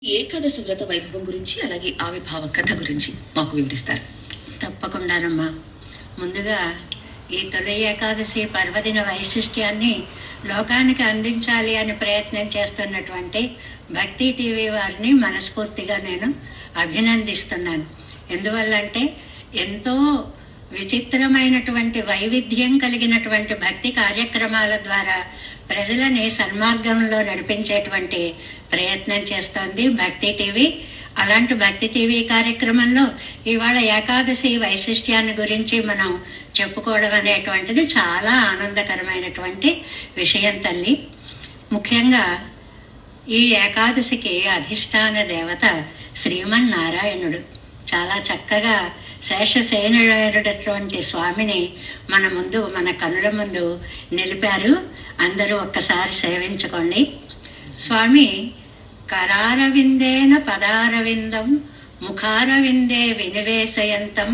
ఏకాదశి వ్రత వైభవం గురించి అలాగే ఆవిర్భావ కథ గురించి మాకు వివరిస్తారు. తప్పకుండానమ్మా. ముందుగా ఈ తొలి ఏకాదశి పర్వదిన వైశిష్ట్యాన్ని లోకానికి అందించాలి అని ప్రయత్నం చేస్తున్నటువంటి భక్తి టీవీ వారిని మనస్ఫూర్తిగా నేను అభినందిస్తున్నాను. ఎందువల్లంటే ఎంతో విచిత్రమైనటువంటి వైవిధ్యం కలిగినటువంటి భక్తి కార్యక్రమాల ద్వారా ప్రజలని సన్మార్గంలో నడిపించేటువంటి ప్రయత్నం చేస్తోంది భక్తి టీవీ. అలాంటి భక్తి టీవీ కార్యక్రమంలో ఇవాళ ఏకాదశి వైశిష్ట్యాన్ని గురించి మనం చెప్పుకోవడం అనేటువంటిది చాలా ఆనందకరమైనటువంటి విషయం తల్లి. ముఖ్యంగా ఈ ఏకాదశికి అధిష్టాన దేవత శ్రీమన్నారాయణుడు. చాలా చక్కగా శేషసేనుడైనటువంటి స్వామిని మన ముందు, మన కనుల ముందు నిలిపారు. అందరూ ఒక్కసారి సేవించుకోండి. స్వామి కరారవిందేన పదారవిందం ముఖారవిందే వినివేశయంతం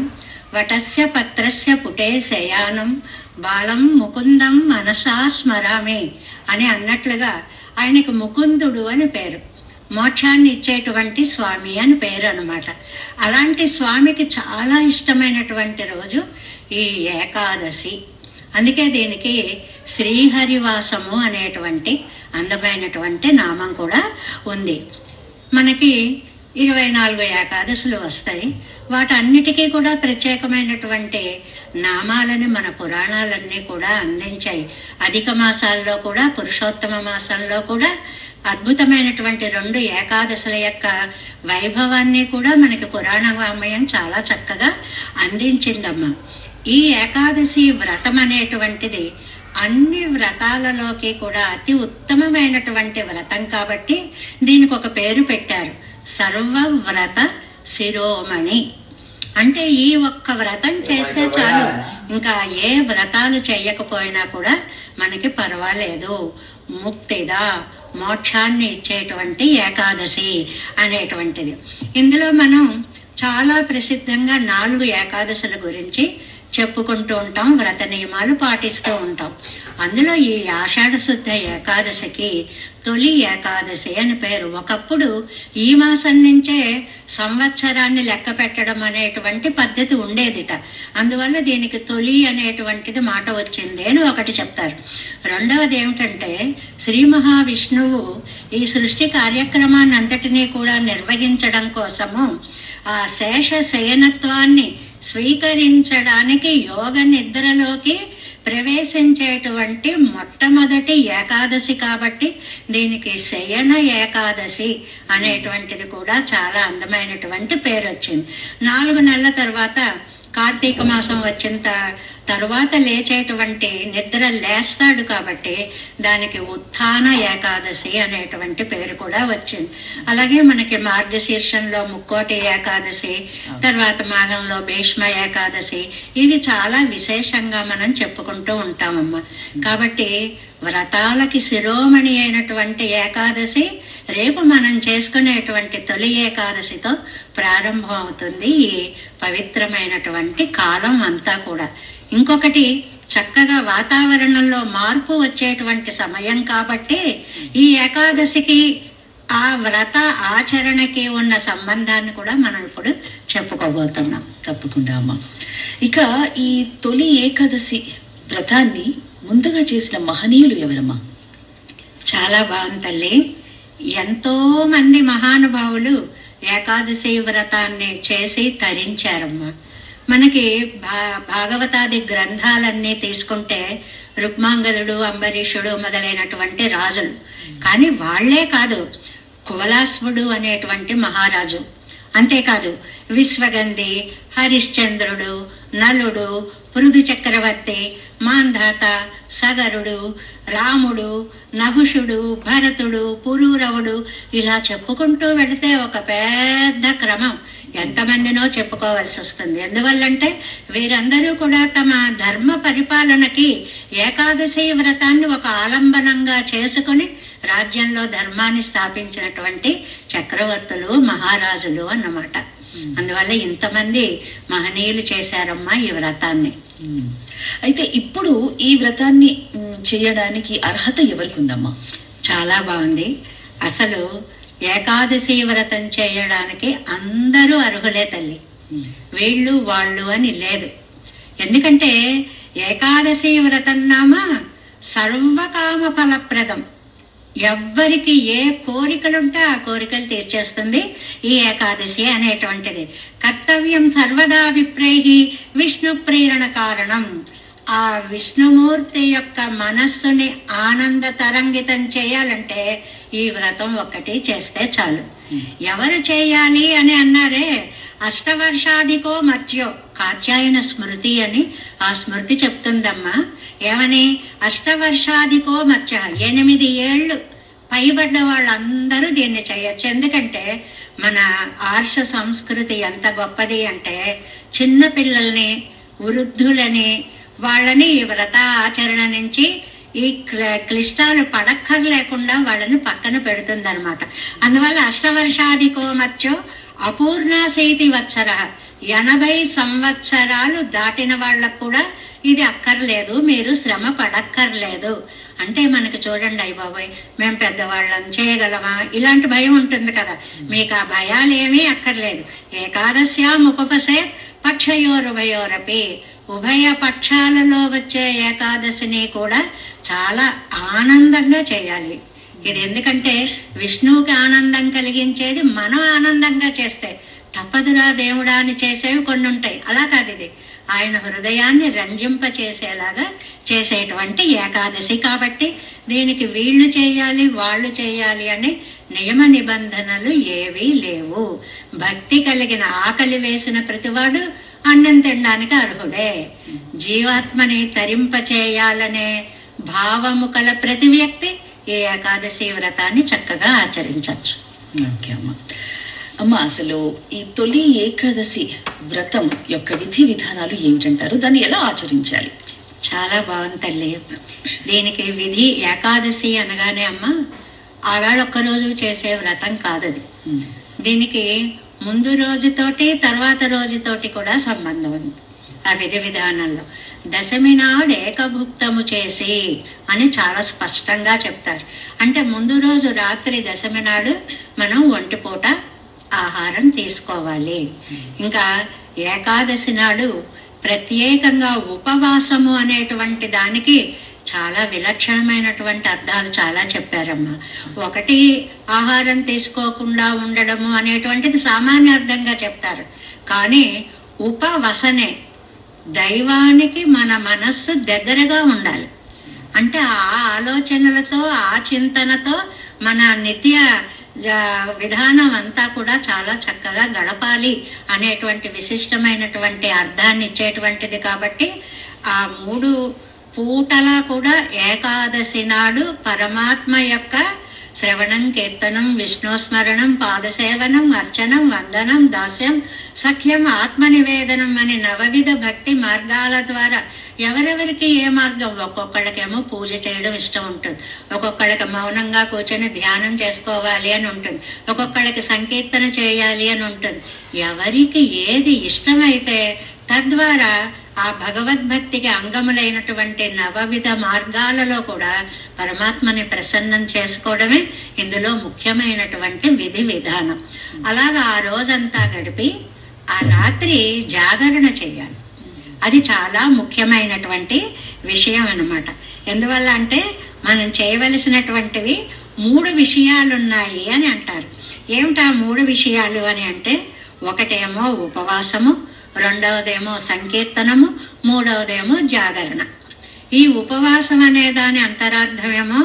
వటస్య పత్రస్య పుటే శయానం బాలం ముకుందం మనసా స్మరామి అని అన్నట్లుగా ఆయనకు ముకుందుడు అని పేరు. మోక్షాన్ని ఇచ్చేటువంటి స్వామి అని పేరు అన్నమాట. అలాంటి స్వామికి చాలా ఇష్టమైనటువంటి రోజు ఈ ఏకాదశి. అందుకే దీనికి శ్రీహరివాసము అనేటువంటి అందమైనటువంటి నామం కూడా ఉంది. మనకి 24 ఏకాదశులు వస్తాయి. వాటన్నిటికీ కూడా ప్రత్యేకమైనటువంటి నామాలని మన పురాణాలన్నీ కూడా అందించాయి. అధిక మాసాల్లో కూడా, పురుషోత్తమ మాసంలో కూడా అద్భుతమైనటువంటి 2 ఏకాదశుల యొక్క వైభవాన్ని కూడా మనకి పురాణ వాంగ్మయం చాలా చక్కగా అందించిందమ్మా. ఈ ఏకాదశి వ్రతం అనేటువంటిది అన్ని వ్రతాలలోకి కూడా అతి ఉత్తమమైనటువంటి వ్రతం కాబట్టి దీనికి ఒక పేరు పెట్టారు, సర్వవ్రత శిరోమణి. అంటే ఈ ఒక్క వ్రతం చేస్తే చాలు, ఇంకా ఏ వ్రతాలు చేయకపోయినా కూడా మనకి పర్వాలేదు, ముక్తిదా, మోక్షాన్ని ఇచ్చేటువంటి ఏకాదశి అనేటువంటిది. ఇందులో మనం చాలా ప్రసిద్ధంగా 4 ఏకాదశుల గురించి చెప్పుకుంటూ ఉంటాం, వ్రత నియమాలు పాటిస్తూ ఉంటాం. అందులో ఈ ఆషాఢ శుద్ధ ఏకాదశికి తొలి ఏకాదశి అని పేరు. ఒకప్పుడు ఈ మాసం నుంచే సంవత్సరాన్ని లెక్క పెట్టడం అనేటువంటి పద్ధతి ఉండేదిట. అందువల్ల దీనికి తొలి అనేటువంటిది మాట వచ్చింది అని ఒకటి చెప్తారు. రెండవది ఏమిటంటే, శ్రీ మహావిష్ణువు ఈ సృష్టి కార్యక్రమాన్ని అంతటినీ కూడా నిర్వహించడం కోసము ఆ శేష శయనత్వాన్ని స్వీకరించడానికి యోగ నిద్రలోకి ప్రవేశించేటువంటి మొట్టమొదటి ఏకాదశి కాబట్టి దీనికి శయన ఏకాదశి అనేటువంటిది కూడా చాలా అందమైనటువంటి పేరు వచ్చింది. 4 నెలల తర్వాత కార్తీక మాసం వచ్చిన తరువాత లేచేటువంటి నిద్ర లేస్తాడు కాబట్టి దానికి ఉత్థాన ఏకాదశి అనేటువంటి పేరు కూడా వచ్చింది. అలాగే మనకి మార్గశీర్షంలో ముక్కోటి ఏకాదశి, తర్వాత మాఘంలో భీష్మ ఏకాదశి, ఇవి చాలా విశేషంగా మనం చెప్పుకుంటూ ఉంటామమ్మా. కాబట్టి వ్రతాలకి శిరోమణి అయినటువంటి ఏకాదశి రేపు మనం చేసుకునేటువంటి తొలి ఏకాదశితో ప్రారంభం అవుతుంది ఈ పవిత్రమైనటువంటి కాలం అంతా కూడా. ఇంకొకటి, చక్కగా వాతావరణంలో మార్పు వచ్చేటువంటి సమయం కాబట్టి ఈ ఏకాదశికి ఆ వ్రత ఆచరణకి ఉన్న సంబంధాన్ని కూడా మనం ఇప్పుడు చెప్పుకోబోతున్నాం. తప్పకుండా అమ్మా. ఇక ఈ తొలి ఏకాదశి వ్రతాన్ని ముందుగా చేసిన మహనీయులు ఎవరమ్మా? చాలా బాగుంది తల్లి. ఎంతో మంది మహానుభావులు ఏకాదశి వ్రతాన్ని చేసి తరించారమ్మా. మనకి భాగవతాది గ్రంథాలన్నీ తీసుకుంటే రుక్మాంగదుడు, అంబరీషుడు మొదలైనటువంటి రాజులు. కానీ వాళ్లే కాదు, కువలాశ్వుడు అనేటువంటి మహారాజు, అంతేకాదు విశ్వగంధి, హరిశ్చంద్రుడు, నలుడు, పృథు చక్రవర్తి, మాంధాత, సగరుడు, రాముడు, నహుషుడు, భరతుడు, పురూరవుడు, ఇలా చెప్పుకుంటూ వెళితే ఒక పెద్ద క్రమం. ఎంతమందినో చెప్పుకోవాల్సి వస్తుంది. ఎందువల్లంటే వీరందరూ కూడా తమ ధర్మ పరిపాలనకి ఏకాదశి వ్రతాన్ని ఒక ఆలంబనంగా చేసుకుని రాజ్యంలో ధర్మాన్ని స్థాపించినటువంటి చక్రవర్తులు, మహారాజులు అన్నమాట. అందువల్ల ఇంతమంది మహనీయులు చేశారమ్మా ఈ వ్రతాన్ని. అయితే ఇప్పుడు ఈ వ్రతాన్ని చేయడానికి అర్హత ఎవరికి ఉందమ్మా? చాలా బాగుంది. అసలు ఏకాదశి వ్రతం చేయడానికి అందరూ అర్హులే తల్లి. వీళ్ళు వాళ్ళు అని లేదు. ఎందుకంటే ఏకాదశి వ్రతం నామ సర్వకామ ఫలప్రదం. ఎవ్వరికి ఏ కోరికలుంటే ఆ కోరికలు తీర్చేస్తుంది ఈ ఏకాదశి అనేటువంటిది. కర్తవ్యం సర్వదా విప్రైహి విష్ణు ప్రేరణ కారణం. ఆ విష్ణుమూర్తి యొక్క మనస్సుని ఆనంద తరంగితం చేయాలంటే ఈ వ్రతం ఒక్కటి చేస్తే చాలు. ఎవరు చేయాలి అని అన్నారే, అష్టవర్షాధికో మర్త్యో కాత్యాయన స్మృతి అని ఆ స్మృతి చెప్తుందమ్మా. ఏమని? అష్టవర్షాధికో మర్త్య, 8 ఏళ్ళు పైబడ్డ వాళ్ళందరూ దీన్ని చేయొచ్చు. ఎందుకంటే మన ఆర్ష సంస్కృతి ఎంత గొప్పది అంటే చిన్న పిల్లల్ని, వృద్ధులని, వాళ్ళని ఈ వ్రత ఆచరణ నుంచి ఈ క్లిష్టాలు పడక్కర్లేకుండా వాళ్ళని పక్కన పెడుతుంది అనమాట. అందువల్ల అష్టవర్షాధికో మర్త్యో అపూర్ణాశైతి వత్సర, 80 సంవత్సరాలు దాటిన వాళ్ళకు కూడా ఇది అక్కర్లేదు, మీరు శ్రమ పడక్కర్లేదు. అంటే మనకి చూడండి, అయ్య బాబాయ్ మేము పెద్దవాళ్ళం చేయగలమా, ఇలాంటి భయం ఉంటుంది కదా. మీకు ఆ భయాలేమీ అక్కర్లేదు. ఏకాదశ్యాం ఉపపసే పక్షయోరుభయోరపి, ఉభయ పక్షాలలో వచ్చే ఏకాదశిని కూడా చాలా ఆనందంగా చేయాలి. ఇది ఎందుకంటే విష్ణువుకి ఆనందం కలిగించేది మనం ఆనందంగా చేస్తే. తప్పదురా దేవుడా అని చేసేవి కొన్ని ఉంటాయి, అలా కాదు. ఇది ఆయన హృదయాన్ని రంజింప చేసేలాగా చేసేటువంటి ఏకాదశి కాబట్టి దీనికి వీళ్ళు చేయాలి వాళ్ళు చేయాలి అని నియమ నిబంధనలు ఏవీ లేవు. భక్తి కలిగిన, ఆకలి వేసిన ప్రతివాడు అన్నం తినడానికి అర్హుడే. జీవాత్మని తరింప చేయాలనే భావము కల ప్రతి వ్యక్తి ఈ ఏకాదశి వ్రతాన్ని చక్కగా ఆచరించవచ్చు. ఓకే అమ్మ, అసలు ఈ తొలి ఏకాదశి వ్రతం యొక్క విధి విధానాలు ఏమిటంటారు? దాన్ని ఎలా ఆచరించాలి? చాలా బాగుంది తల్లి. దీనికి విధి, ఏకాదశి అనగానే అమ్మ ఆవేళ ఒక్కరోజు చేసే వ్రతం కాదది. దీనికి ముందు రోజుతోటి తర్వాత రోజుతోటి కూడా సంబంధం ఉంది. ఆ విధి విధానంలో దశమి నాడు ఏకభుక్తము చేసి అని చాలా స్పష్టంగా చెప్తారు. అంటే ముందు రోజు రాత్రి దశమి నాడు మనం ఒంటిపూట ఆహారం తీసుకోవాలి. ఇంకా ఏకాదశి నాడు ప్రత్యేకంగా ఉపవాసము అనేటువంటి దానికి చాలా విలక్షణమైనటువంటి అర్థాలు చాలా చెప్పారమ్మా. ఒకటి, ఆహారం తీసుకోకుండా ఉండడము అనేటువంటిది సామాన్య అర్థంగా చెప్తారు. కానీ ఉపవసనే, దైవానికి మన మనస్సు దగ్గరగా ఉండాలి. అంటే ఆ ఆలోచనలతో, ఆ చింతనతో మన నిత్య విధానం అంతా కూడా చాలా చక్కగా గడపాలి అనేటువంటి విశిష్టమైనటువంటి అర్థాన్ని ఇచ్చేటువంటిది. కాబట్టి ఆ 3 పూటలా కూడా ఏకాదశి నాడు పరమాత్మ యొక్క శ్రవణం, కీర్తనం, విష్ణుస్మరణం, పాదసేవనం, అర్చనం, వందనం, దాస్యం, సఖ్యం, ఆత్మనివేదనం అనే నవవిధ భక్తి మార్గాల ద్వారా ఎవరెవరికి ఏ మార్గం, ఒక్కొక్కళ్ళకేమో పూజ చేయడం ఇష్టం ఉంటుంది, ఒక్కొక్కళ్ళకి మౌనంగా కూర్చొని ధ్యానం చేసుకోవాలి అని ఉంటుంది, ఒక్కొక్కళ్ళకి సంకీర్తన చేయాలి అని ఉంటుంది. ఎవరికి ఏది ఇష్టమైతే తద్వారా ఆ భగవద్భక్తికి అంగములైనటువంటి నవవిధ మార్గాలలో కూడా పరమాత్మని ప్రసన్నం చేసుకోవడమే ఇందులో ముఖ్యమైనటువంటి విధి విధానం. అలాగా ఆ రోజంతా గడిపి ఆ రాత్రి జాగరణ చేయాలి. అది చాలా ముఖ్యమైనటువంటి విషయం అన్నమాట. ఎందువల్ల అంటే మనం చేయవలసినటువంటివి 3 విషయాలున్నాయి అని అంటారు. ఏమిటా 3 విషయాలు అని అంటే, ఒకటేమో ఉపవాసము, రెండవదేమో సంకీర్తనము, మూడవదేమో జాగరణ. ఈ ఉపవాసం అనే దాని అంతరార్థమేమో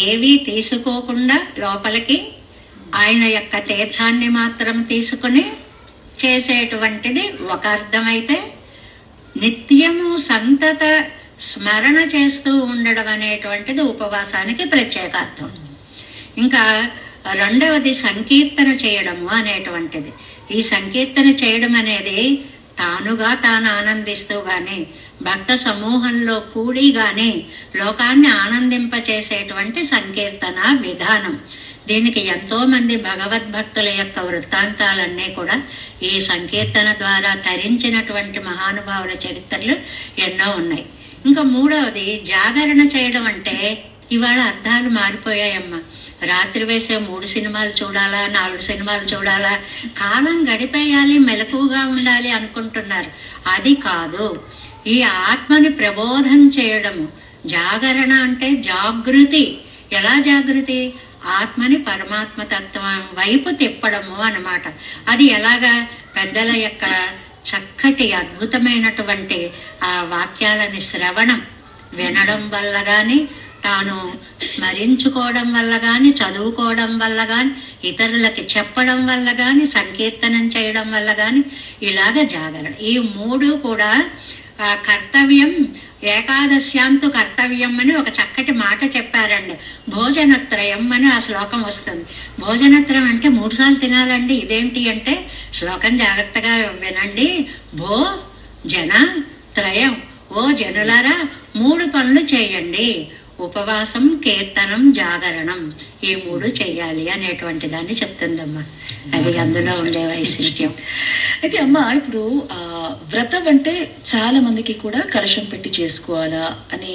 ఏవీ తీసుకోకుండా లోపలికి ఆయన యొక్క తీర్థాన్ని మాత్రం తీసుకుని చేసేటువంటిది ఒక అర్థమైతే, నిత్యము సంతత స్మరణ చేస్తూ ఉండడం అనేటువంటిది ఉపవాసానికి ప్రత్యేక అర్థం. ఇంకా రెండవది సంకీర్తన చేయడము అనేటువంటిది. ఈ సంకీర్తన చేయడం అనేది తానుగా తాను ఆనందిస్తూ గాని, భక్త సమూహంలో కూడి గాని లోకాన్ని ఆనందింపచేసేటువంటి సంకీర్తన విధానం. దీనికి ఎంతో మంది భగవద్భక్తుల యొక్క వృత్తాంతాలన్నీ కూడా ఈ సంకీర్తన ద్వారా తరించినటువంటి మహానుభావుల చరిత్రలు ఎన్నో ఉన్నాయి. ఇంకా మూడవది జాగరణ చేయడం. అంటే ఇవాళ అర్థాలు మారిపోయాయమ్మా. రాత్రి వేసే 3 సినిమాలు చూడాలా, 4 సినిమాలు చూడాలా, కాలం గడిపేయాలి, మెలకుగా ఉండాలి అనుకుంటున్నారు. అది కాదు. ఈ ఆత్మని ప్రబోధం చేయడము. జాగరణ అంటే జాగృతి. ఎలా జాగృతి? ఆత్మని పరమాత్మ తత్వం వైపు తిప్పడము అన్నమాట. అది ఎలాగా? పెద్దల యొక్క చక్కటి అద్భుతమైనటువంటి ఆ వాక్యాలని శ్రవణం వినడం వల్ల గాని, తాను స్మరించుకోవడం వల్ల గాని, చదువుకోవడం వల్ల గాని, ఇతరులకి చెప్పడం వల్ల గాని, సంకీర్తనం చేయడం వల్ల గాని, ఇలాగ జాగరణ. ఈ 3 కూడా కర్తవ్యం. ఏకాదశ్యాంతు కర్తవ్యం అని ఒక చక్కటి మాట చెప్పారండి. భోజనత్రయం అని ఆ శ్లోకం వస్తుంది. భోజనత్రయం అంటే 3 సార్లు తినాలండి. ఇదేంటి అంటే శ్లోకం జాగ్రత్తగా వినండి. భో జన త్రయం. ఓ జనులారా 3 పనులు చేయండి. ఉపవాసం, కీర్తనం, జాగరణం. ఈ 3 చెయ్యాలి అనేటువంటి దాన్ని చెప్తుందమ్మా. అది అందులో ఉండే వైశిష్ట్యం. అయితే అమ్మ, ఇప్పుడు వ్రతం అంటే చాలా మందికి కూడా కలశం పెట్టి చేసుకోవాలా అనే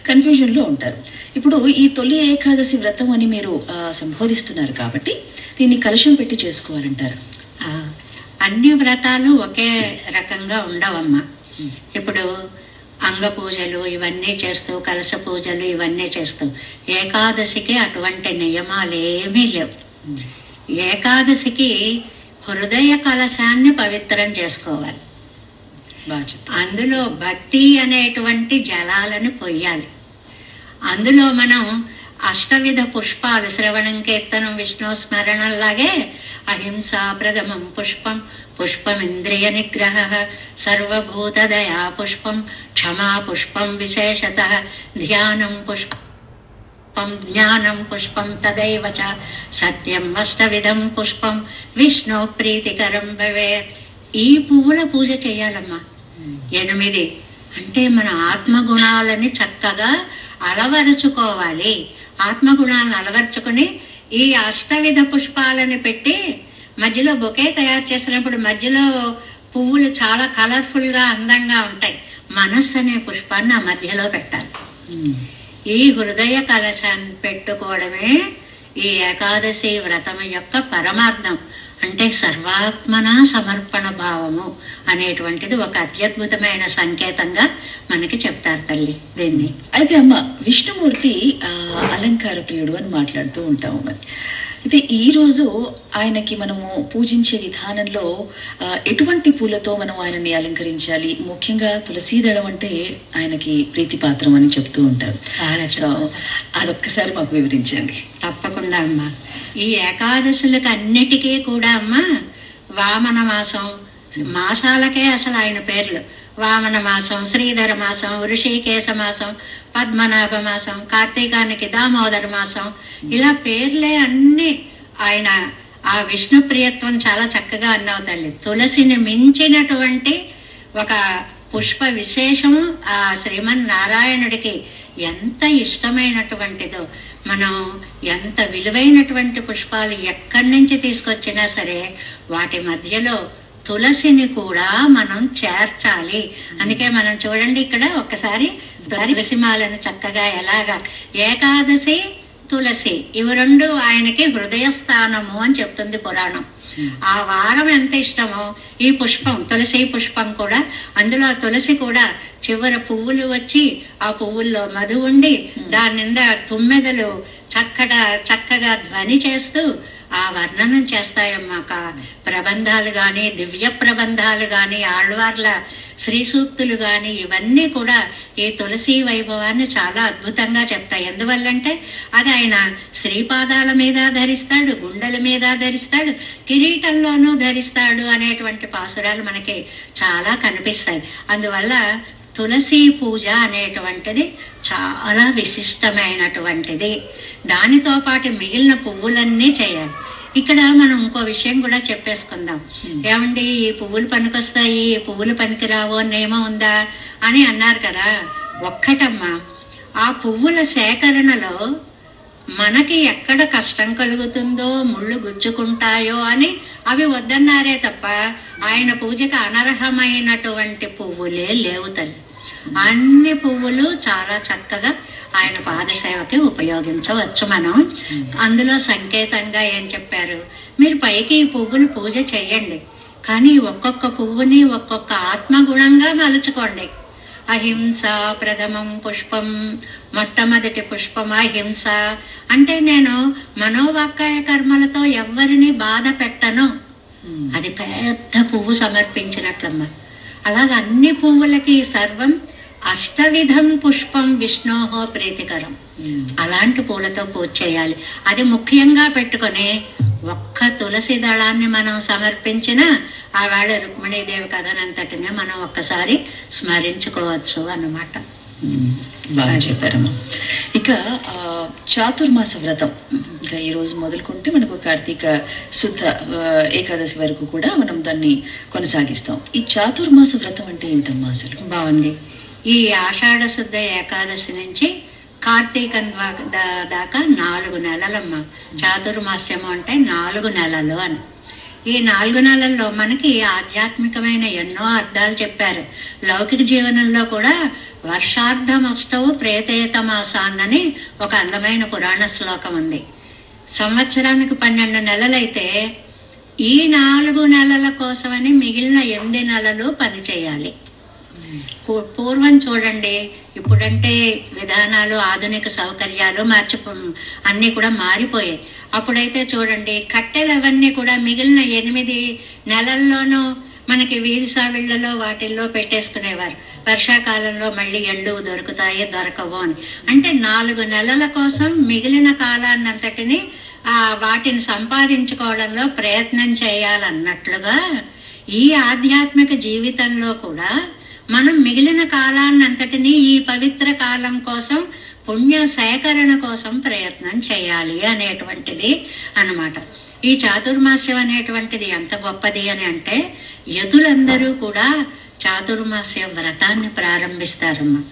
కన్ఫ్యూజన్ లో ఉంటారు. ఇప్పుడు ఈ తొలి ఏకాదశి వ్రతం అని మీరు సంబోధిస్తున్నారు కాబట్టి దీన్ని కలశం పెట్టి చేసుకోవాలంటారు. అన్ని వ్రతాలు ఒకే రకంగా ఉండవమ్మా. ఇప్పుడు అంగ పూజలు ఇవన్నీ చేస్తూ, కలశ పూజలు ఇవన్నీ చేస్తూ, ఏకాదశికి అటువంటి నియమాలు ఏమీ లేవు. ఏకాదశికి హృదయ కలశాన్ని పవిత్రం చేసుకోవాలి. అందులో భక్తి అనేటువంటి జలాలను పొయ్యాలి. అందులో మనం అష్టవిధ పుష్పాలు, శ్రవణం, కీర్తనం, విష్ణు స్మరణలాగే అహింసా ప్రథమం పుష్పం, పుష్పమింద్రియ నిగ్రహ, సర్వభూత దయా పుష్పం, క్షమా పుష్పం విశేషత, ధ్యానం పుష్పం, జ్ఞానం పుష్పం, తదైవ చ సత్యం అష్టవిధం పుష్పం విష్ణు ప్రీతికరం భవేత్. ఈ పువ్వుల పూజ చేయాలమ్మా. 8 అంటే మన ఆత్మగుణాలని చక్కగా అలవరుచుకోవాలి. ఆత్మగుణాలను అలవరుచుకుని ఈ అష్టవిధ పుష్పాలని పెట్టి మధ్యలో బొకే తయారు చేసినప్పుడు మధ్యలో పువ్వులు చాలా కలర్ఫుల్ గా అందంగా ఉంటాయి. మనస్సు అనే పుష్పాన్ని ఆ మధ్యలో పెట్టాలి. ఈ హృదయ కలశాన్ని పెట్టుకోవడమే ఈ ఏకాదశి వ్రతం యొక్క పరమార్థం. అంటే సర్వాత్మన సమర్పణ భావము అనేటువంటిది ఒక అత్యద్భుతమైన సంకేతంగా మనకి చెప్తారు తల్లి దీన్ని. అయితే అమ్మ, విష్ణుమూర్తి అలంకార ప్రియుడు అని మాట్లాడుతూ ఉంటాము. మరి అయితే ఈ రోజు ఆయనకి మనము పూజించే విధానంలో ఎటువంటి పూలతో మనం ఆయనని అలంకరించాలి? ముఖ్యంగా తులసీదళం అంటే ఆయనకి ప్రీతిపాత్రం అని చెప్తూ ఉంటారు. సో అదొక్కసారి మాకు వివరించండి. తప్పకుండా అమ్మా. ఈ ఏకాదశులకు అన్నిటికీ కూడా అమ్మా వామన మాసం, మాసాలకే అసలు ఆయన పేర్లు. వామన మాసం, శ్రీధర మాసం, వృషికేశ మాసం, పద్మనాభ మాసం, కార్తీకానికి దామోదర మాసం, ఇలా పేర్లే అన్ని. ఆయన ఆ విష్ణు ప్రియత్వం చాలా చక్కగా అన్నావు తల్లి. తులసిని మించినటువంటి ఒక పుష్ప విశేషము ఆ శ్రీమన్నారాయణుడికి ఎంత ఇష్టమైనటువంటిదో. మనం ఎంత విలువైనటువంటి పుష్పాలు ఎక్కడి నుంచి తీసుకొచ్చినా సరే వాటి మధ్యలో తులసిని కూడా మనం చేర్చాలి. అందుకే మనం చూడండి ఇక్కడ ఒక్కసారి తులసిమాలను చక్కగా ఎలాగా ఏకాదశి తులసి ఇవి 2 ఆయనకి హృదయ స్థానము అని చెప్తుంది పురాణం. ఆ వారం ఎంత ఇష్టమో ఈ పుష్పం, తులసి పుష్పం కూడా. అందులో తులసి కూడా చివర పువ్వులు వచ్చి ఆ పువ్వుల్లో మధు ఉండి దాని నిండా తుమ్మెదలు చక్కగా ధ్వని చేస్తూ ఆ వర్ణనం చేస్తాయమ్మా. ప్రబంధాలు గాని, దివ్య ప్రబంధాలు గాని, ఆళ్వార్ల శ్రీ సూక్తులు గాని ఇవన్నీ కూడా ఈ తులసి వైభవాన్ని చాలా అద్భుతంగా చెప్తాయి. ఎందువల్లంటే అది ఆయన శ్రీపాదాల మీద ధరిస్తాడు, గుండెల మీద ధరిస్తాడు, కిరీటంలోనూ ధరిస్తాడు అనేటువంటి పాసురాలు మనకి చాలా కనిపిస్తాయి. అందువల్ల తులసి పూజ అనేటువంటిది చాలా విశిష్టమైనటువంటిది. దానితో పాటు మిగిలిన పువ్వులన్నీ చేయాలి. ఇక్కడ మనం ఇంకో విషయం కూడా చెప్పేసుకుందాం. ఏమండి ఈ పువ్వులు పనికొస్తాయి, ఈ పువ్వులు పనికిరావు నియమం ఉందా అని అన్నారు కదా. ఒక్కటమ్మా, ఆ పువ్వుల సేకరణలో మనకి ఎక్కడ కష్టం కలుగుతుందో, ముళ్ళు గుచ్చుకుంటాయో అని అవి వద్దన్నారే తప్ప ఆయన పూజకి అనర్హమైనటువంటి పువ్వులే లేవు తల్లి. అన్ని పువ్వులు చాలా చక్కగా ఆయన పాదసేవకి ఉపయోగించవచ్చు మనం. అందులో సంకేతంగా ఏం చెప్పారు, మీరు పైకి ఈ పువ్వులు పూజ చేయండి, కానీ ఒక్కొక్క పువ్వుని ఒక్కొక్క ఆత్మగుణంగా మలుచుకోండి. అహింస ప్రథమం పుష్పం, మొట్టమొదటి పుష్పం అహింస. అంటే నేను మనోవాక్కాయ కర్మలతో ఎవ్వరిని బాధ పెట్టను, అది పెద్ద పువ్వు సమర్పించినట్లమ్మా. అలాగే అన్ని పువ్వులకి సర్వం అష్టవిధం పుష్పం విష్ణోహో ప్రీతికరం, అలాంటి పూలతో పూజ చేయాలి. అది ముఖ్యంగా పెట్టుకొని ఒక్క తులసి దళాన్ని మనం సమర్పించిన ఆ వాళ్ళ రుక్మిణీదేవి కథనంతటినే మనం ఒక్కసారి స్మరించుకోవచ్చు అన్నమాట. బాగా చెప్పారమ్మా. ఇక చాతుర్మాస వ్రతం ఇంకా ఈ రోజు మొదలుకుంటే మనకు కార్తీక శుద్ధ ఏకాదశి వరకు కూడా మనం దాన్ని కొనసాగిస్తాం. ఈ చాతుర్మాస వ్రతం అంటే ఏమిటమ్మా అసలు? బాగుంది. ఈ ఆషాఢ శుద్ధ ఏకాదశి నుంచి కార్తీకం దాకా 4 నెలలమ్మ. చాతుర్మాస్యము అంటే 4 నెలలు అని. ఈ 4 నెలల్లో మనకి ఆధ్యాత్మికమైన ఎన్నో అర్థాలు చెప్పారు. లౌకిక జీవనంలో కూడా వర్షార్థమష్టవు ప్రేతేత మాసాన్నని ఒక అందమైన పురాణ శ్లోకం ఉంది. సంవత్సరానికి 12 నెలలైతే ఈ 4 నెలల కోసమని మిగిలిన 8 నెలలు పనిచేయాలి. పూర్వం చూడండి, ఇప్పుడంటే విధానాలు ఆధునిక సౌకర్యాలు అన్ని కూడా మారిపోయాయి. అప్పుడైతే చూడండి, కట్టెలు అవన్నీ కూడా మిగిలిన 8 నెలల్లోనూ మనకి వీధి సావిళ్లలో వాటిల్లో పెట్టేసుకునేవారు. వర్షాకాలంలో మళ్ళీ ఎండు దొరుకుతాయి దొరకవు అని. అంటే 4 నెలల కోసం మిగిలిన కాలాన్నంతటిని వాటిని సంపాదించుకోవడంలో ప్రయత్నం చేయాలన్నట్లుగా ఈ ఆధ్యాత్మిక జీవితంలో కూడా మనం మిగిలిన కాలాన్నంతటినీ ఈ పవిత్ర కాలం కోసం, పుణ్య సేకరణ కోసం ప్రయత్నం చేయాలి అనేటువంటిది అన్నమాట. ఈ చాతుర్మాస్యం అనేటువంటిది ఎంత గొప్పది అని అంటే, యతులందరూ కూడా చాతుర్మాస్య వ్రతాన్ని ప్రారంభిస్తారమ్మా.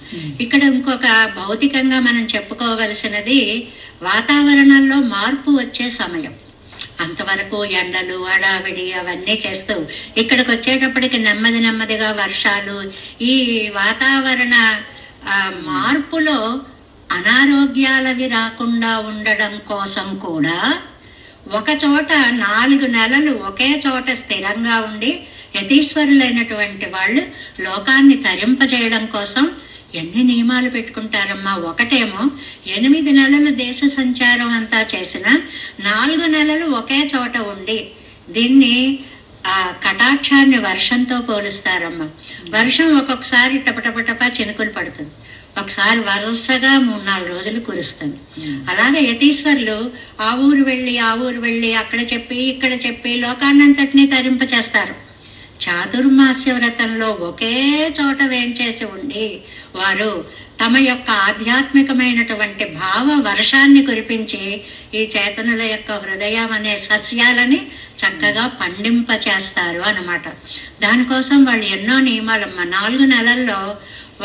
ఇక్కడ ఇంకొక భౌతికంగా మనం చెప్పుకోవలసినది, వాతావరణంలో మార్పు వచ్చే సమయం. అంతవరకు ఎండలు అడావిడి అవన్నీ చేస్తూ ఇక్కడికి వచ్చేటప్పటికి నెమ్మదిగా వర్షాలు, ఈ వాతావరణ మార్పులో అనారోగ్యాలవి రాకుండా ఉండడం కోసం కూడా ఒక చోట 4 నెలలు ఒకే చోట స్థిరంగా ఉండి యతీశ్వరులైనటువంటి వాళ్ళు లోకాన్ని తరింపజేయడం కోసం ఎన్ని నియమాలు పెట్టుకుంటారమ్మా. ఒకటేమో 8 నెలలు దేశ సంచారం అంతా చేసిన 4 నెలలు ఒకే చోట ఉండి, దీన్ని కటాక్షాన్ని వర్షంతో పోలుస్తారమ్మా. వర్షం ఒక్కొక్కసారి టపటపటపా చినుకులు పడుతుంది, ఒకసారి వరుసగా 3-4 రోజులు కురుస్తుంది. అలాగే యతీశ్వరులు ఆ ఊరు వెళ్ళి అక్కడ చెప్పి ఇక్కడ చెప్పి లోకాన్నంతటినీ తరింపచేస్తారు. చాతుర్మాస్య వ్రతంలో ఒకే చోట వేంచేసి ఉండి వారు తమ యొక్క ఆధ్యాత్మికమైనటువంటి భావ వర్షాన్ని కురిపించి ఈ చేతనుల యొక్క హృదయం అనే సస్యాలని చక్కగా పండింపచేస్తారు అన్నమాట. దానికోసం వాళ్ళు ఎన్నో నియమాలమ్మ. 4 నెలల్లో,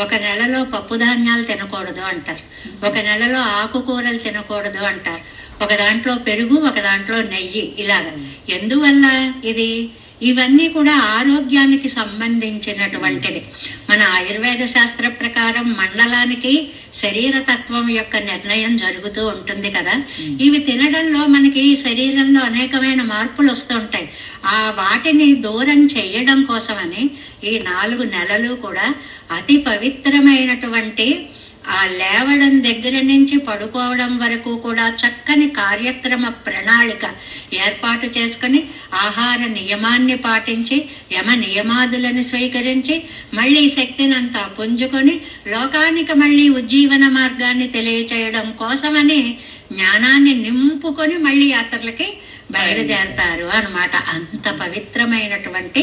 ఒక నెలలో పప్పు ధాన్యాలు తినకూడదు అంటారు, ఒక నెలలో ఆకుకూరలు తినకూడదు అంటారు, ఒక దాంట్లో పెరుగు, ఒక దాంట్లో నెయ్యి, ఇలాగా. ఎందువల్ల ఇది? ఇవన్నీ కూడా ఆరోగ్యానికి సంబంధించినటువంటిది. మన ఆయుర్వేద శాస్త్ర ప్రకారం మండలానికి శరీర తత్వం యొక్క నిర్ణయం జరుగుతూ ఉంటుంది కదా. ఇవి తినడంలో మనకి శరీరంలో అనేకమైన మార్పులు వస్తూ ఉంటాయి. వాటిని దూరం చేయడం కోసమని ఈ 4 నెలలు కూడా అతి పవిత్రమైనటువంటి లేవడం దగ్గర నుంచి పడుకోవడం వరకు కూడా చక్కని కార్యక్రమ ప్రణాళిక ఏర్పాటు చేసుకుని, ఆహార నియమాన్ని పాటించి, యమ నియమాదులను స్వీకరించి, మళ్ళీ శక్తినంతా పుంజుకొని లోకానికి మళ్ళీ ఉజ్జీవన మార్గాన్ని తెలియచేయడం కోసమని జ్ఞానాన్ని నింపుకొని మళ్ళీ యాత్రలకి బయలుదేరతారు అన్నమాట. అంత పవిత్రమైనటువంటి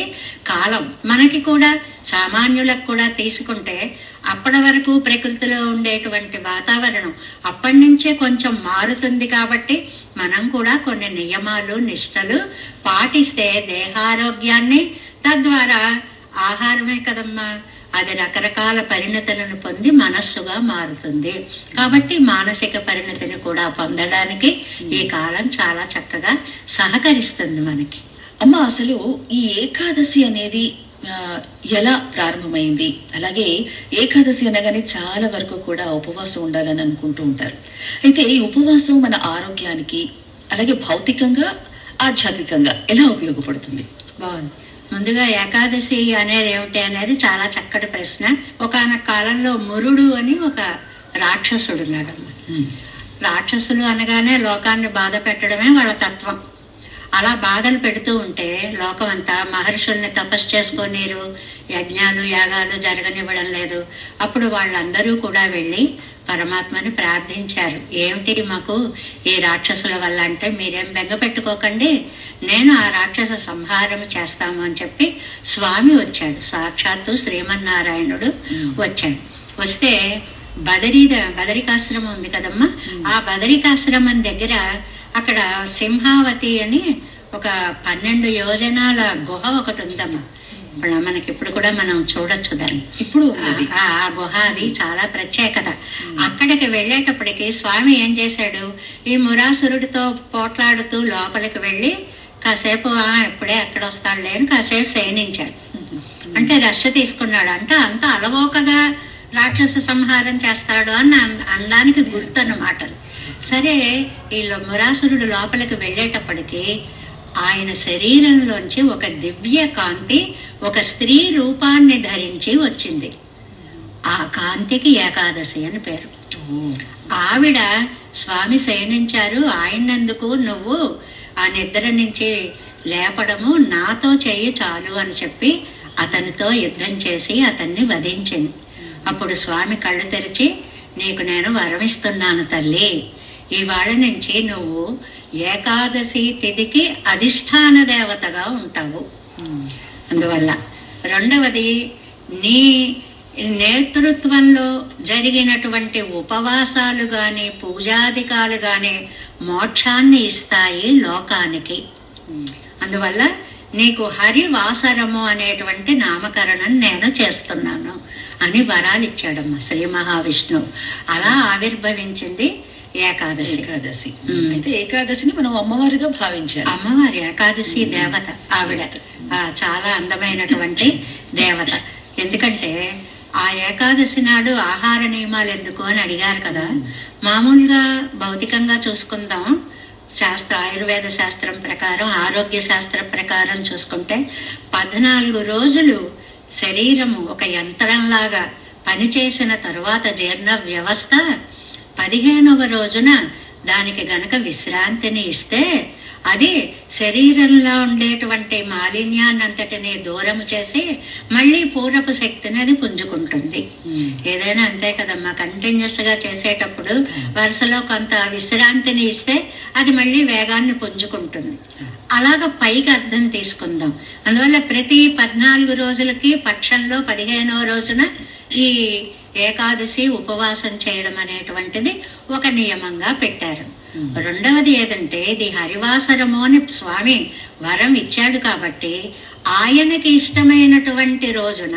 కాలం మనకి కూడా, సామాన్యులకు కూడా తీసుకుంటే అప్పటి వరకు ప్రకృతిలో ఉండేటువంటి వాతావరణం అప్పటి నుంచే కొంచెం మారుతుంది. కాబట్టి మనం కూడా కొన్ని నియమాలు నిష్టలు పాటిస్తే దేహారోగ్యాన్ని, తద్వారా ఆహారమే కదమ్మా అది రకరకాల పరిణతులను పొంది మనస్సుగా మారుతుంది. కాబట్టి మానసిక పరిణతిని కూడా పొందడానికి ఈ కాలం చాలా చక్కగా సహకరిస్తుంది మనకి. అమ్మ, అసలు ఈ ఏకాదశి అనేది ఎలా ప్రారంభమైంది? అలాగే ఏకాదశి అనగానే చాలా వరకు కూడా ఉపవాసం ఉండాలని అనుకుంటూ ఉంటారు. అయితే ఈ ఉపవాసం మన ఆరోగ్యానికి అలాగే భౌతికంగా ఆధ్యాత్మికంగా ఎలా ఉపయోగపడుతుంది? బాగుంది. ముందుగా ఏకాదశి అనేది ఏమిటి అనేది చాలా చక్కటి ప్రశ్న. ఒకానొక కాలంలో మురుడు అని ఒక రాక్షసుడు ఉన్నాడు. రాక్షసులు అనగానే లోకాన్ని బాధ పెట్టడమే వాళ్ళ తత్వం. అలా బాధలు పెడుతూ ఉంటే లోకం అంతా మహర్షుల్ని తపస్సు చేసుకోనీరు, యజ్ఞాలు యాగాలు జరగనివ్వడం లేదు. అప్పుడు వాళ్ళందరూ కూడా వెళ్ళి పరమాత్మని ప్రార్థించారు. ఏమిటి మాకు ఈ రాక్షసుల వల్ల అంటే, మీరేం బెంగ పెట్టుకోకండి, నేను ఆ రాక్షస సంహారం చేస్తాము అని చెప్పి స్వామి వచ్చాడు. సాక్షాత్తు శ్రీమన్నారాయణుడు వచ్చాడు. వస్తే బదరికాశ్రమం ఉంది కదమ్మా, ఆ బదరికాశ్రమం దగ్గర అక్కడ సింహావతి అని ఒక 12 యోజనాల గుహ ఒకటి ఉందమ్మా. మనకి ఇప్పుడు కూడా మనం చూడొచ్చు దాన్ని. ఇప్పుడు ఆ గుహ అది చాలా ప్రత్యేకత. అక్కడికి వెళ్ళేటప్పటికి స్వామి ఏం చేశాడు, ఈ మురాసురుడితో పోట్లాడుతూ లోపలికి వెళ్ళి కాసేపు ఎప్పుడే ఎక్కడ వస్తాడులే అని కాసేపు శయనించాడు. అంటే రక్ష తీసుకున్నాడు. అంటే అంత అలవోకగా రాక్షస సంహారం చేస్తాడు అని అనడానికి గుర్తు అన్నమాట. సరే, ఈ మురాసురుడు లోపలికి వెళ్ళేటప్పటికి ఆయన శరీరంలోంచి ఒక దివ్య కాంతి ఒక స్త్రీ రూపాన్ని ధరించి వచ్చింది. ఆ కాంతికి ఏకాదశి అని పేరు. ఆవిడ స్వామి శయనించారు, ఆయనందుకు నువ్వు ఆ నిద్ర నుంచి లేపడము నాతో చెయ్యి చాలు అని చెప్పి అతనితో యుద్ధం చేసి అతన్ని వధించింది. అప్పుడు స్వామి కళ్ళు తెరిచి, నీకు నేను వరమిస్తున్నాను తల్లి, ఇవాళ నుంచి నువ్వు ఏకాదశి తిథికి అధిష్టాన దేవతగా ఉంటావు. అందువల్ల రెండవది, నీ నేతృత్వంలో జరిగినటువంటి ఉపవాసాలు గాని పూజాధికాలు గాని మోక్షాన్ని ఇస్తాయి లోకానికి. అందువల్ల నీకు హరివాసరము అనేటువంటి నామకరణం నేను చేస్తున్నాను అని వరాలు ఇచ్చాడమ్మా శ్రీ మహావిష్ణువు. అలా ఆవిర్భవించింది ఏకాదశి. అయితే ఏకాదశిని మనం అమ్మవారిగా భావించాలి. అమ్మవారి ఏకాదశి దేవత ఆవిడ. చాలా అందమైనటువంటి దేవత. ఎందుకంటే ఆ ఏకాదశి నాడు ఆహార నియమాలు ఎందుకు అని అడిగారు కదా. మామూలుగా భౌతికంగా చూసుకుందాం, ఆయుర్వేద శాస్త్రం ప్రకారం, ఆరోగ్య శాస్త్రం ప్రకారం చూసుకుంటే 14 రోజులు శరీరము ఒక యంత్రంలాగా పనిచేసిన తరువాత జీర్ణ వ్యవస్థ 15వ రోజున దానికి గనక విశ్రాంతిని ఇస్తే అది శరీరంలో ఉండేటువంటి మాలిన్యాన్నంతటిని దూరం చేసి మళ్ళీ పూర్వపు శక్తిని అది పుంజుకుంటుంది. ఏదైనా అంతే కదమ్మా, కంటిన్యూస్ గా చేసేటప్పుడు వరుసలో కొంత విశ్రాంతిని ఇస్తే అది మళ్ళీ వేగాన్ని పుంజుకుంటుంది. అలాగ పైకి అర్థం తీసుకుందాం. అందువల్ల ప్రతి 14 రోజులకి పక్షంలో 15వ రోజున ఈ ఏకాదశి ఉపవాసం చేయడం అనేటువంటిది ఒక నియమంగా పెట్టారు. రెండవది ఏదంటే, ఇది హరివాసరము అని స్వామి వరం ఇచ్చాడు కాబట్టి ఆయనకి ఇష్టమైనటువంటి రోజున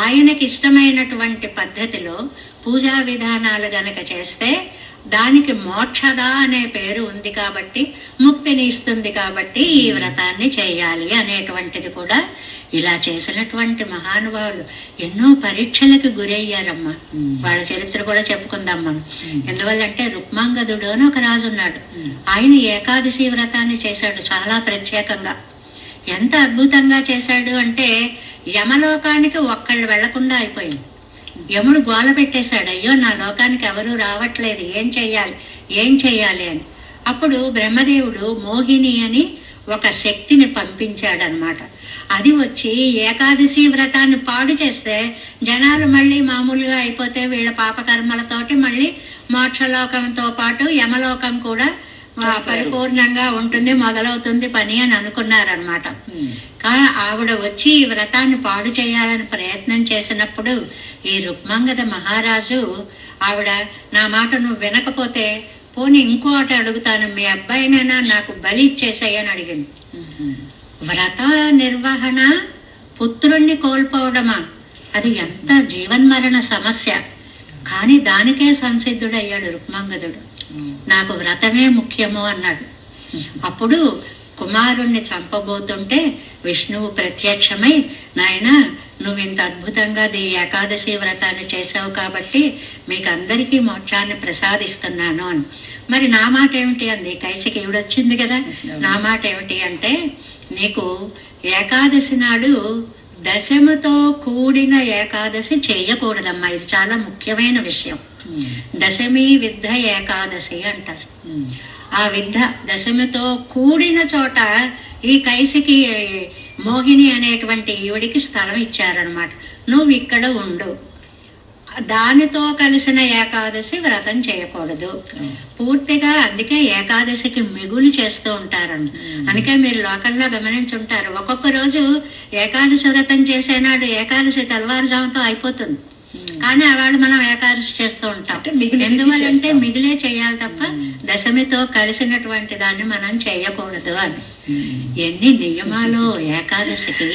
ఆయనకి ఇష్టమైనటువంటి పద్ధతిలో పూజా విధానాలు గనక చేస్తే దానికి మోక్షద అనే పేరు ఉంది కాబట్టి, ముక్తిని ఇస్తుంది కాబట్టి ఈ వ్రతాన్ని చేయాలి అనేటువంటిది కూడా. ఇలా చేసినటువంటి మహానుభావులు ఎన్నో పరీక్షలకు గురయ్యారమ్మా. వాళ్ళ చరిత్ర కూడా చెప్పుకుందాం మనం. ఎందువల్లంటే రుక్మాంగదుడు అని ఒక రాజు ఉన్నాడు. ఆయన ఏకాదశి వ్రతాన్ని చేశాడు చాలా ప్రత్యేకంగా. ఎంత అద్భుతంగా చేశాడు అంటే యమలోకానికి ఒక్కళ్ళు వెళ్లకుండా అయిపోయింది. యముడు గోల పెట్టేశాడు, అయ్యో నా లోకానికి ఎవరూ రావట్లేదు, ఏం చెయ్యాలి అని. అప్పుడు బ్రహ్మదేవుడు మోహిని అని ఒక శక్తిని పంపించాడనమాట. అది వచ్చి ఏకాదశి వ్రతాన్ని పాడు చేస్తే జనాలు మళ్ళీ మామూలుగా అయిపోతే వీళ్ళ పాపకర్మలతోటి మళ్ళీ మోక్షలోకంతో పాటు యమలోకం కూడా పరిపూర్ణంగా ఉంటుంది, మొదలవుతుంది పని అని అనుకున్నారనమాట. కానీ ఆవిడ వచ్చి ఈ వ్రతాన్ని పాడు చేయాలని ప్రయత్నం చేసినప్పుడు ఈ రుక్మాంగద మహారాజు ఆవిడ, నా మాట నువ్వు వినకపోతే పోనీ ఇంకోటి అడుగుతాను, మీ అబ్బాయినైనా నాకు బలి ఇచ్చేసాయని అడిగింది. వ్రత నిర్వహణ పుత్రుణ్ణి కోల్పోవడమా, అది ఎంత జీవన్మరణ సమస్య. కానీ దానికే సంసిద్ధుడయ్యాడు రుక్మాంగదుడు. నాకు వ్రతమే ముఖ్యము అన్నాడు. అప్పుడు కుమారుణ్ణి చంపబోతుంటే విష్ణువు ప్రత్యక్షమై, నాయన నువ్వు ఇంత అద్భుతంగా ఈ ఏకాదశి వ్రతాన్ని చేసావు కాబట్టి మీకు అందరికీ మోక్షాన్ని ప్రసాదిస్తున్నాను అని. మరి నా మాట ఏమిటి అంది కైసికి. ఈవిడొచ్చింది కదా, నా మాట ఏమిటి అంటే, నీకు ఏకాదశి నాడు దశమితో కూడిన ఏకాదశి చేయకూడదమ్మా. ఇది చాలా ముఖ్యమైన విషయం. దశమి విద్ధ ఏకాదశి అంటారు. ఆ విద్ధ దశమితో కూడిన చోట ఈ కైసికి మోహిని అనేటువంటి ఈవిడికి స్థలం ఇచ్చారనమాట. నువ్వు ఇక్కడ ఉండు, దానితో కలిసిన ఏకాదశి వ్రతం చేయకూడదు పూర్తిగా. అందుకే ఏకాదశికి మిగులు చేస్తూ ఉంటారని. అందుకే మీరు లోకల్లో గమనించుంటారు, ఒక్కొక్క రోజు ఏకాదశి వ్రతం చేసేనాడు ఏకాదశి తెల్లవారుజాముతో అయిపోతుంది, కానీ ఆవాడు మనం ఏకాదశి చేస్తూ ఉంటాం. ఎందువల్లంటే మిగిలే చేయాలి తప్ప దశమితో కలిసినటువంటి దాన్ని మనం చేయకూడదు అని. ఎన్ని నియమాలు ఏకాదశికి.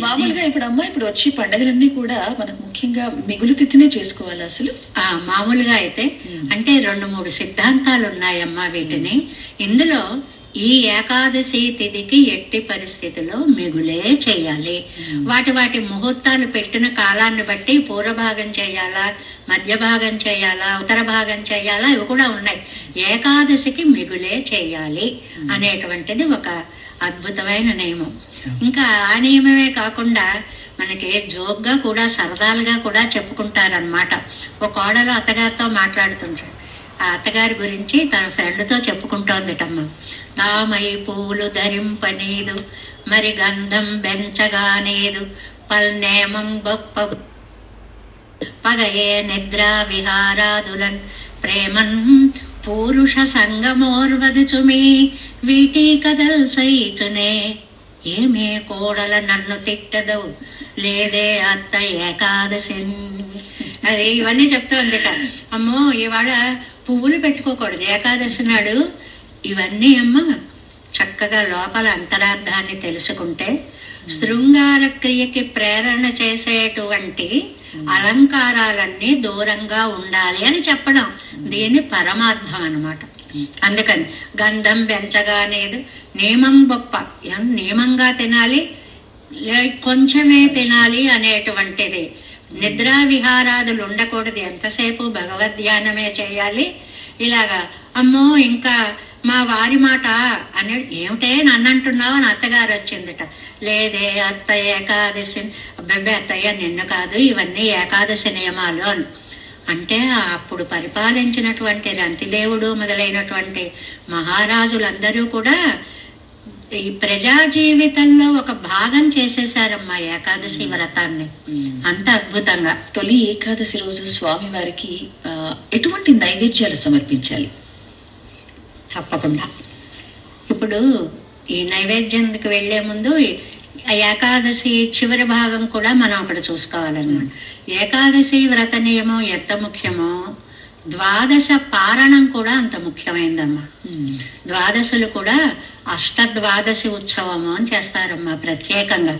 మామూలుగా ఇప్పుడు వచ్చి పండుగలన్నీ కూడా మనకు ముఖ్యంగా మిగులు తిథినే చేసుకోవాలి అసలు. మామూలుగా అయితే అంటే 2-3 సిద్ధాంతాలు ఉన్నాయమ్మా వీటిని. ఇందులో ఈ ఏకాదశి తిథికి ఎట్టి పరిస్థితిలో మిగులే చేయాలి. వాటి ముహూర్తాలు పెట్టిన కాలాన్ని బట్టి పూర్వభాగం చేయాలా, మధ్య భాగం చేయాలా, ఉత్తర భాగం చేయాలా, ఇవి కూడా ఉన్నాయి. ఏకాదశికి మిగులే చేయాలి అనేటువంటిది ఒక అద్భుతమైన నియమం. ఇంకా ఆ నియమమే కాకుండా మనకి జోక్గా కూడా సరదాలుగా కూడా చెప్పుకుంటారనమాట. ఒక కోడలు అత్తగారితో మాట్లాడుతుంటాడు. ఆ అత్తగారి గురించి తన ఫ్రెండ్తో చెప్పుకుంటోందిటమ్మ. తామై పూలు ధరింపనేదు, మరి గంధం బెంచగానేదు, పల్నేమం గొప్ప పగయే నిద్ర విహారాదులన్ ప్రేమన్ పూరుష సంగమోర్వదుచుమే వీటి కదల్సైచునే. ఏమే కోడల నన్ను తిట్టదవు లేదే అత్త ఏకాదశి. అది ఇవన్నీ చెప్తోందిట. అమ్మో ఇవాళ పువ్వులు పెట్టుకోకూడదు ఏకాదశి నాడు. ఇవన్నీ అమ్మ చక్కగా లోపల అంతరార్థాన్ని తెలుసుకుంటే శృంగార క్రియకి ప్రేరణ చేసేటువంటి అలంకారాలన్నీ దూరంగా ఉండాలి అని చెప్పడం దీని పరమార్థం అన్నమాట. అందుకని గంధం పెంచగానేది నియమం గొప్ప, నియమంగా తినాలి, కొంచెమే తినాలి అనేటువంటిది. నిద్రా విహారాదులు ఉండకూడదు, ఎంతసేపు భగవద్ధ్యానమే చేయాలి. ఇలాగా అమ్మో ఇంకా మా వారి మాట అని ఏమిటే నన్ను అంటున్నావు అని అత్తగారు వచ్చిందట. లేదే అత్త ఏకాదశి. అబ్బాయి అత్తయ్య నిన్ను కాదు, ఇవన్నీ ఏకాదశి నియమాలు అని. అంటే అప్పుడు పరిపాలించినటువంటి రంతిదేవుడు మొదలైనటువంటి మహారాజులందరూ కూడా ఈ ప్రజా జీవితంలో ఒక భాగం చేసేసారమ్మా ఏకాదశి వ్రతాన్ని అంత అద్భుతంగా. తొలి ఏకాదశి రోజు స్వామి వారికి ఎటువంటి నైవేద్యాలు సమర్పించాలి? తప్పకుండా ఇప్పుడు ఈ నైవేద్యానికి వెళ్లే ముందు ఏకాదశి చివరి భాగం కూడా మనం అక్కడ చూసుకోవాలన్నమాట. ఏకాదశి వ్రత నియమం ఎంత ముఖ్యమో ద్వాదశ పారణం కూడా అంత ముఖ్యమైందమ్మా. ద్వాదశులు కూడా అష్టద్వాదశి ఉత్సవము అని చేస్తారమ్మా ప్రత్యేకంగా.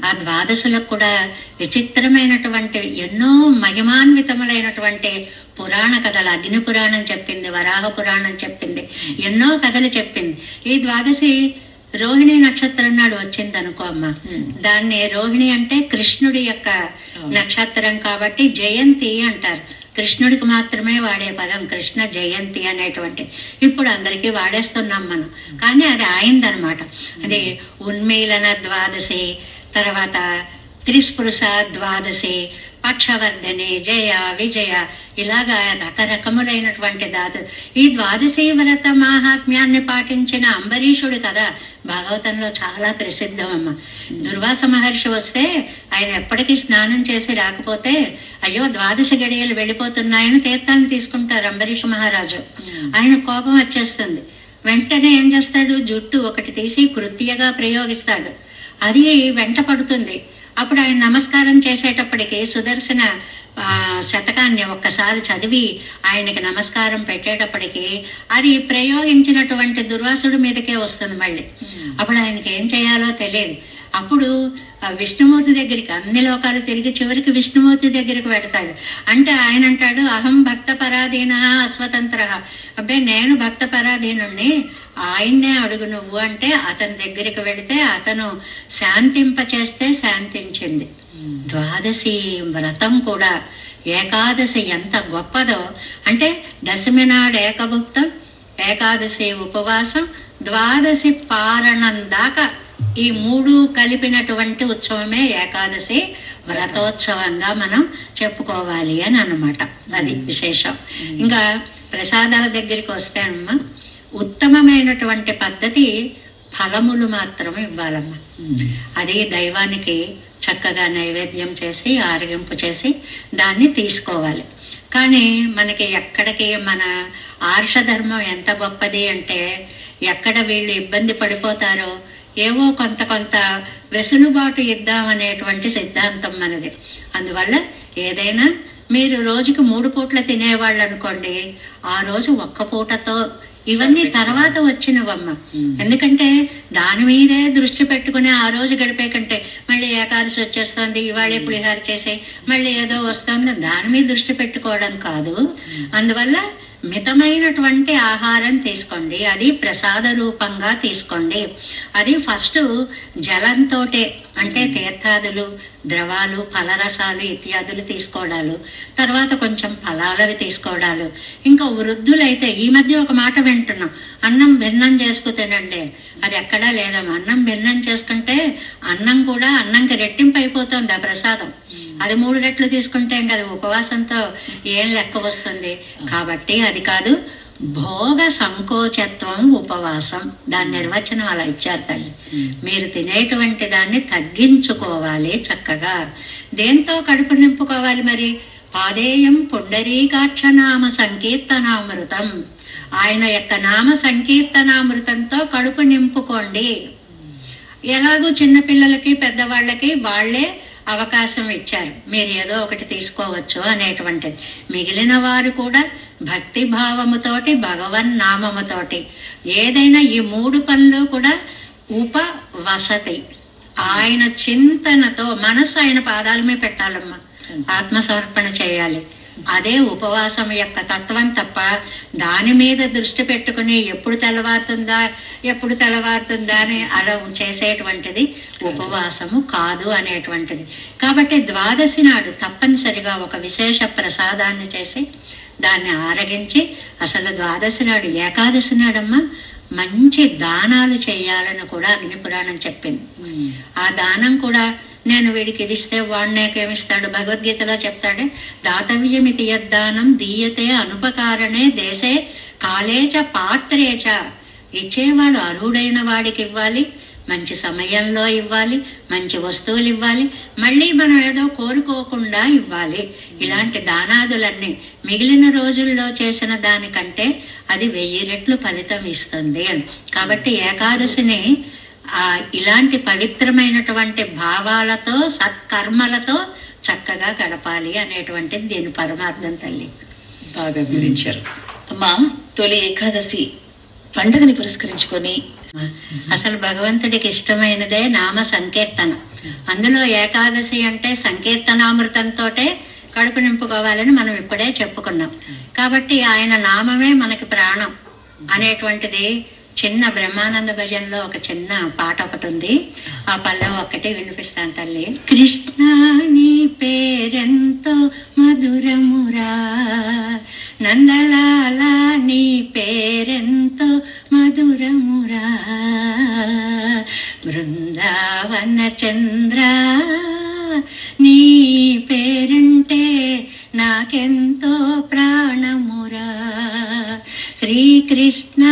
ఆ ద్వాదశులకు కూడా విచిత్రమైనటువంటి ఎన్నో మహిమాన్వితములైనటువంటి పురాణ కథలు. అగ్ని పురాణం చెప్పింది, వరాహ పురాణం చెప్పింది, ఎన్నో కథలు చెప్పింది. ఈ ద్వాదశి రోహిణి నక్షత్రం నాడు వచ్చింది అనుకో అమ్మ. దాన్ని రోహిణి అంటే కృష్ణుడి యొక్క నక్షత్రం కాబట్టి జయంతి అంటారు. కృష్ణుడికి మాత్రమే వాడే పదం కృష్ణ జయంతి అనేటువంటి. ఇప్పుడు అందరికీ వాడేస్తున్నాం మనం, కానీ అది ఆయనదనమాట. అది ఉన్మీలన ద్వాదశి, తర్వాత త్రిస్పృశ ద్వాదశి, పక్షవర్ధని, జయ, విజయ, ఇలాగా రకరకములైనటువంటి ఈ ద్వాదశి వ్రత మాహాత్మ్యాన్ని పాటించిన అంబరీషుడు కదా భాగవతంలో చాలా ప్రసిద్ధమమ్మ. దుర్వాస మహర్షి వస్తే ఆయన ఎప్పటికీ స్నానం చేసి రాకపోతే అయ్యో ద్వాదశ గడియలు వెళ్ళిపోతున్నాయని తీర్థాన్ని తీసుకుంటారు అంబరీష మహారాజు. ఆయన కోపం వచ్చేస్తుంది. వెంటనే ఏం చేస్తాడు, జుట్టు ఒకటి తీసి కృత్యగా ప్రయోగిస్తాడు. అది వెంట పడుతుంది. అప్పుడు ఆయన నమస్కారం చేసేటప్పటికి సుదర్శన శతకాన్ని ఒక్కసారి చదివి ఆయనకి నమస్కారం పెట్టేటప్పటికి అది ప్రయోగించినటువంటి దుర్వాసుడి మీదకే వస్తుంది మళ్ళీ. అప్పుడు ఆయనకి ఏం చేయాలో తెలియదు. అప్పుడు ఆ విష్ణుమూర్తి దగ్గరికి అన్ని లోకాలు తిరిగి చివరికి విష్ణుమూర్తి దగ్గరికి పెడతాడు. అంటే ఆయన అంటాడు, అహం భక్త పరాధీన అస్వతంత్ర. అబ్బే నేను భక్త పరాధీనుణ్ణి, ఆయన్నే అడుగు నువ్వు అంటే అతని దగ్గరికి వెళితే అతను శాంతింపచేస్తే శాంతించింది. ద్వాదశి వ్రతం కూడా, ఏకాదశి ఎంత గొప్పదో అంటే దశమి నాడు ఏకభుక్తం, ఏకాదశి ఉపవాసం, ద్వాదశి పారణం దాకా ఈ 3 కలిపినటువంటి ఉత్సవమే ఏకాదశి వ్రతోత్సవంగా మనం చెప్పుకోవాలి అని అన్నమాట. అది విశేషం. ఇంకా ప్రసాదాల దగ్గరికి వస్తే అమ్మా, ఉత్తమమైనటువంటి పద్ధతి ఫలములు మాత్రమే ఇవ్వాలమ్మా. అది దైవానికి చక్కగా నైవేద్యం చేసి ఆరగింపు చేసి దాన్ని తీసుకోవాలి. కానీ మనకి ఎక్కడికి మన ఆర్షధర్మం ఎంత గొప్పది అంటే, ఎక్కడ వీళ్ళు ఇబ్బంది పడిపోతారో ఏవో కొంత వెసులుబాటు ఇద్దామనేటువంటి సిద్ధాంతం మనది. అందువల్ల ఏదైనా మీరు రోజుకి 3 పూట్ల తినేవాళ్ళు అనుకోండి, ఆ రోజు ఒక్క పూటతో ఇవన్నీ తర్వాత వచ్చినవమ్మ. ఎందుకంటే దాని మీదే దృష్టి పెట్టుకుని ఆ రోజు గడిపే కంటే మళ్ళీ ఏకాదశి వచ్చేస్తుంది, ఇవాళే పులిహార చేసి మళ్ళీ ఏదో వస్తుంది, దాని మీద దృష్టి పెట్టుకోవడం కాదు. అందువల్ల మితమైనటువంటి ఆహారం తీసుకోండి, అది ప్రసాద రూపంగా తీసుకోండి. అది ఫస్ట్ జలంతో అంటే తీర్థాదులు, ద్రవాలు, ఫలరసాలు ఇత్యాదులు తీసుకోవడాలు, తర్వాత కొంచెం ఫలాలవి తీసుకోవడాలు. ఇంకా వృద్ధులైతే ఈ మధ్య ఒక మాట వింటున్నాం, అన్నం భిన్నం చేసుకు తినండి. అది ఎక్కడా లేదమ్మా. అన్నం భిన్నం చేసుకుంటే అన్నం కూడా అన్నంకి రెట్టింపు అయిపోతుంది ఆ ప్రసాదం. అది 3 రెట్లు తీసుకుంటే ఇంకా అది ఉపవాసంతో ఏం లెక్క వస్తుంది. కాబట్టి అది కాదు, భోగ సంకోచత్వం ఉపవాసం, దాని నిర్వచనం అలా ఇచ్చారు తల్లి. మీరు తినేటువంటి దాన్ని తగ్గించుకోవాలి చక్కగా. దేంతో కడుపు నింపుకోవాలి మరి? పాదేయం పుండరీకాక్ష నామ సంకీర్తనామృతం, ఆయన యొక్క నామ సంకీర్తనామృతంతో కడుపు నింపుకోండి. ఎలాగూ చిన్నపిల్లలకి పెద్దవాళ్ళకి వాళ్లే అవకాశం ఇచ్చారు, మీరు ఏదో ఒకటి తీసుకోవచ్చు అనేటువంటిది. మిగిలిన వారు కూడా భక్తి భావముతోటి, భగవన్ నామముతోటి ఏదైనా ఈ 3 పనులు కూడా ఉపవసతి, ఆయన చింతనతో మనసు ఆయన పాదాల మీద పెట్టాలమ్మా, ఆత్మసమర్పణ చేయాలి. అదే ఉపవాసం యొక్క తత్వం తప్ప దాని మీద దృష్టి పెట్టుకుని ఎప్పుడు తెల్లవారుతుందా అని అలా చేసేటువంటిది ఉపవాసము కాదు అనేటువంటిది. కాబట్టి ద్వాదశి నాడు తప్పనిసరిగా ఒక విశేష ప్రసాదాన్ని చేసి దాన్ని ఆరగించి, అసలు ద్వాదశి నాడు ఏకాదశి నాడమ్మా మంచి దానాలు చేయాలని కూడా అగ్నిపురాణం చెప్పింది. ఆ దానం కూడా నేను వీడికి ఇది ఇస్తే వాడినేకేమిస్తాడు, భగవద్గీతలో చెప్తాడే, దాతవ్యమితి యద్దానం దీయతే అనుపకారణే దేశే కాలేచ పాత్రేచ. ఇచ్చేవాడు అర్హుడైన వాడికి ఇవ్వాలి, మంచి సమయంలో ఇవ్వాలి, మంచి వస్తువులు ఇవ్వాలి, మళ్ళీ మనం ఏదో కోరుకోకుండా ఇవ్వాలి. ఇలాంటి దానాదులన్నీ మిగిలిన రోజుల్లో చేసిన దానికంటే అది 1000 రెట్లు ఫలితం ఇస్తుంది. కాబట్టి ఏకాదశిని ఇలాంటి పవిత్రమైనటువంటి భావాలతో సత్కర్మలతో చక్కగా గడపాలి అనేటువంటిది దీని పరమార్థం తల్లి. బాగా వివరించారు అమ్మా. తొలి ఏకాదశి పండుగని పురస్కరించుకొని అసలు భగవంతుడికి ఇష్టమైనదే నామ సంకీర్తన. అందులో ఏకాదశి అంటే సంకీర్తనామృతంతో కడుపు నింపుకోవాలని మనం ఇప్పుడే చెప్పుకున్నాం. కాబట్టి ఆయన నామమే మనకి ప్రాణం అనేటువంటిది చిన్న బ్రహ్మానంద భజన్లో ఒక చిన్న పాట ఒకటి ఉంది, ఆ పల్లవి ఒక్కటే వినిపిస్తాను తల్లి. కృష్ణ నీ పేరెంతో మధురమురా, నందలాల నీ పేరెంతో మధురమురా, బృందావన చంద్ర నీ పేరంటే నాకెంతో ప్రాణమురా, శ్రీకృష్ణ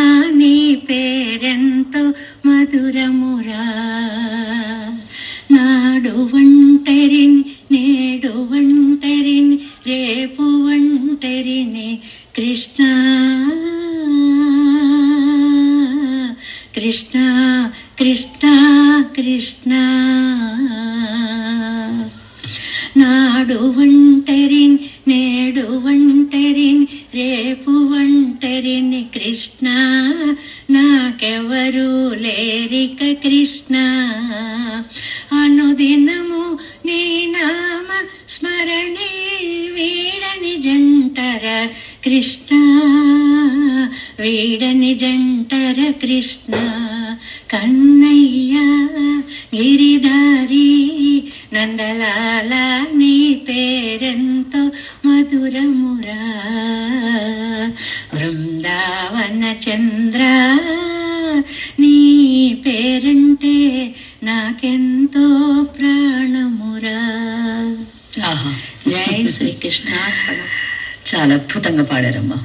నీ పేరెంతో మధురమురా, నాడు ఒంటరిని నేడు ఒంటరిని రేపు ఒంటరిని కృష్ణ కృష్ణ కృష్ణ కృష్ణ, నాడు ఒంటరిని నేడు ఒంటరిని రేపు ఒంటరిని కృష్ణ నాకెంతో నాకెవరు లేరిక కృష్ణ, అనుదినము నీ నామ స్మరణే వీడని జంటర కృష్ణ, వీడని జంటర కృష్ణ. కన్నయ్య గిరిధారి నందలాల నీ పేరెంతో మధురమురా, బృందావన చంద్ర నీ పేరంటే నాకెంతో ప్రాణమురా. ఆహా, జై శ్రీకృష్ణ. చాలా అద్భుతంగా పాడారమ్మా.